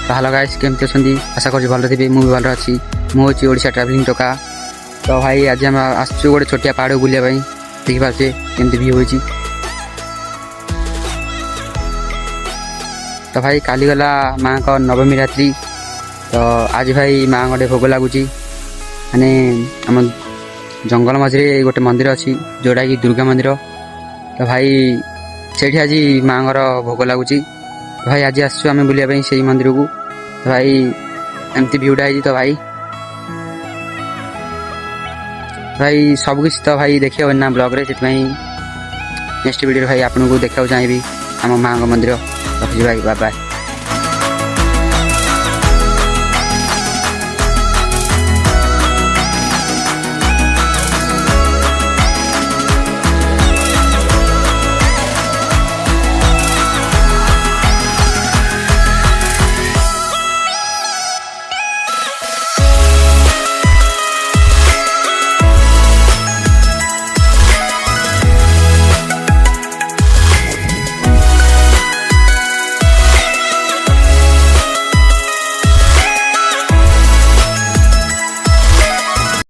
तो hello guys केमती अच्छी आशा कर भल थे मुझे भल अच्छी मुझे ओडिशा ट्रावेलिंग टोका। तो भाई आज आम आसु गोटे छोटिया पहाड़ बुलाया देखिपे केमती व्यू हो। तो भाई काली गला माँ का नवमी रात्रि। तो आज भाई माँ गोटे भोग लगुच माने आम जंगल मझे गोटे मंदिर अच्छी जोटा कि दुर्गा मंदिर। तो भाई से आज माँ भोग लगुच। तो भाई आज आसु आम बुलाया से मंदिर को। तो भाई एमती भ्यूटा है। तो भाई सबकि तो भाई देखिए ना ब्लॉग रे से नेक्स्ट वीडियो भाई आपको देखा चाहिए आम माँ मंदिर। रखी भाई बाय बाय।